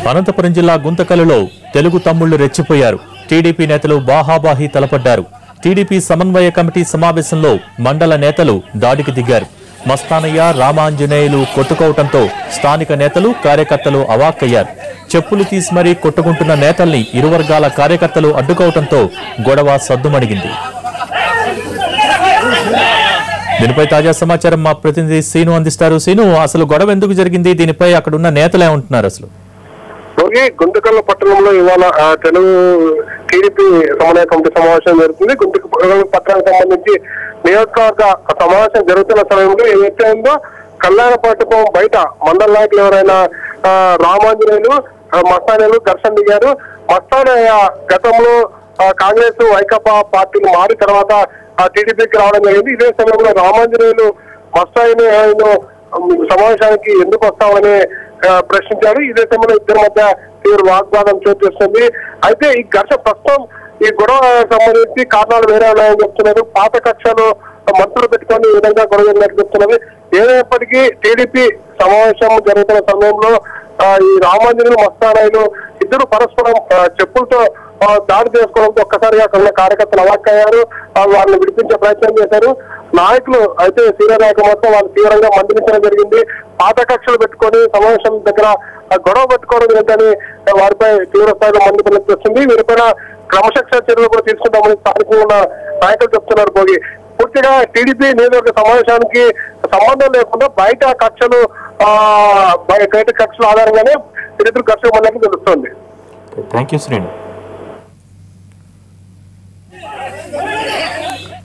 అనంతపురం జిల్లా గుంతకల్లులో తెలుగు తమ్ముళ్లు రెచ్చిపోయారు. టీడీపీ నేతలు బాహాబాహి తలపడ్డారు. టీడీపీ సమన్వయ కమిటీ సమావేశంలో మండల నేతలు దాడికి దిగారు. మస్తానయ్య, రామాంజనేయులు కొట్టుకోవడంతో స్థానిక నేతలు, కార్యకర్తలు అవాక్కయ్యారు. చెప్పులు తీసి మరీ కొట్టుకుంటున్న నేతల్ని ఇరు వర్గాల కార్యకర్తలు అడ్డుకోవడంతో గొడవ సద్దుమణిగింది. దీనిపై తాజా సమాచారం మా ప్రతినిధి సీను అందిస్తారు. సీను, అసలు గొడవ ఎందుకు జరిగింది? దీనిపై అక్కడ ఉన్న నేతలు ఏమంటున్నారు? అసలు గుంతకల్ పట్టణంలో ఇవాళ తెలుగు టీడీపీ సమన్వయ కమిటీ సమావేశం జరుగుతుంది. గుంతకల్ పట్టణానికి సంబంధించి నియోజకవర్గ సమావేశం జరుగుతున్న సమయంలో ఏదైతే ఉందో కళ్యాణపట్నం బయట మండల నాయకులు ఎవరైనా రామాంజనేయులు, మస్తానయ్యలు ఘర్షణ దిగారు. మస్తానయ్య గతంలో కాంగ్రెస్, వైకాపా పార్టీలు మారి తర్వాత టీడీపీకి రావడం జరిగింది. ఇదే సమయంలో రామాంజనేయులు మస్తానయ్యను సమావేశానికి ఎందుకు వస్తామని ప్రశ్నించారు. ఇదే సమయంలో ఇద్దరి మధ్య తీవ్ర వాగ్వాదం చోటు చేస్తుంది. అయితే ఈ ఘర్షణ ప్రస్తుతం ఈ గొడవ సంబంధించి కారణాలు వేరే ఉన్నాయని చెప్తున్నారు. పాత కక్షలు మంత్రులు పెట్టుకొని ఈ విధంగా గొడవ జరిగినట్టు చెప్తున్నది. ఏదైనప్పటికీ టీడీపీ సమావేశం జరుగుతున్న సమయంలో ఈ రామాంజనేయులు, మస్తానయ్యలు ఇద్దరు పరస్పరం చెప్పులతో దాడి చేసుకోవడంతో ఒక్కసారిగా అక్కడ కార్యకర్తలు అవాక్కయ్యారు. వాళ్ళని విడిపించే ప్రయత్నం చేశారు. నాయకులు అయితే సీనియర్ నాయకులు మొత్తం వాళ్ళు తీవ్రంగా మందలించడం జరిగింది. పాత కక్షలు పెట్టుకొని సమావేశం దగ్గర గొడవ పెట్టుకోవడం ఏంటని వారిపై తీవ్ర స్థాయిలో మంది వస్తుంది. వీరిపైన క్రమశిక్షణ చర్యలు కూడా తీసుకుంటామని స్థానికంగా నాయకులు చెప్తున్నారు. భోగి పూర్తిగా టీడీపీ నియోజకవర్గ సమావేశానికి సంబంధం లేకుండా బయట కక్షలు ఆధారంగానే ఇద్దరు కక్షలు మనకి తెలుస్తోంది. Thank you Srinu.